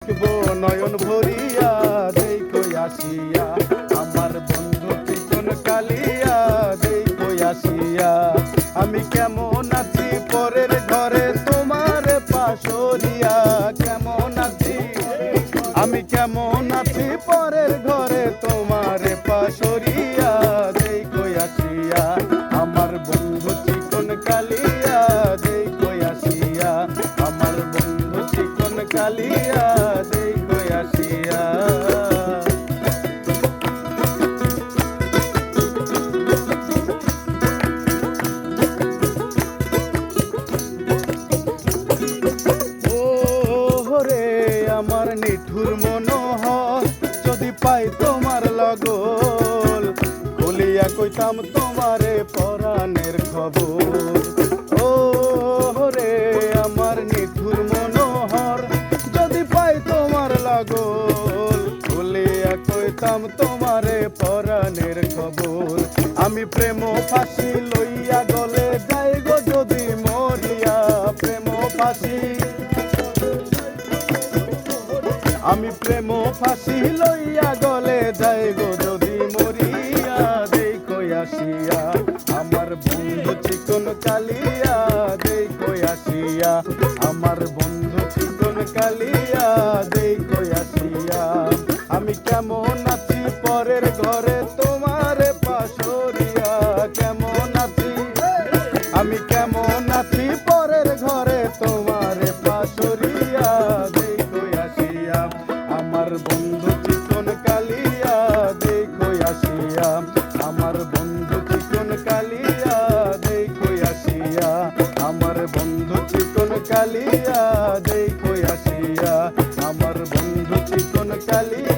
দেখবো নয়ন ভরিয়া দেখো আসিয়া আমার বন্ধু চিকন কালিয়া দেখো আসিয়া আমি কেমন আছি পরের ঘরে তোমার পাশরিয়া কেমন আছি আমি কেমন আছি পরের ঘরে তোমার পাশরিয়া দেখো আসিয়া আমার বন্ধু চিকন কালিয়া দেখো আসিয়া আমার বন্ধু চিকন কালিয়া দেখো আসিয়া আমার নিঠুর মনোহর যদি পাই তোমার লগল বলিয়া কইতাম তোমারে পরাণের খবর ও রে আমার নিঠুর মনোহর যদি পাই তোমার লগল বলিয়া কইতাম তোমারে পরাণের খবর আমি প্রেম ফাঁসি লইয়া গলে যাই গো যদি মরিয়া প্রেম ফাঁসি আমি প্রেম ফাঁসি লইয়া গলে যাই গো যদি মরিয়া দেখো আসিয়া আমার বন্ধু চিকন কালিয়া দেখো আসিয়া আমার বন্ধু চিকন কালিয়া দেখো আসিয়া আমি কেমন আছি পরের ঘরে তোমার পাশরিয়া কেমন আছি আমি কেমন আছি পরের ঘরে তোমার পাশরিয়া দেখো আসিয়া আমার বন্ধু চিকন কালিয়া দেখো আসিয়া আমার বন্ধু চিকন কালিয়া দেখো আসিয়া আমার বন্ধু চিকন কালিয়া দেখো আসিয়া আমার বন্ধু চিকন কালিয়া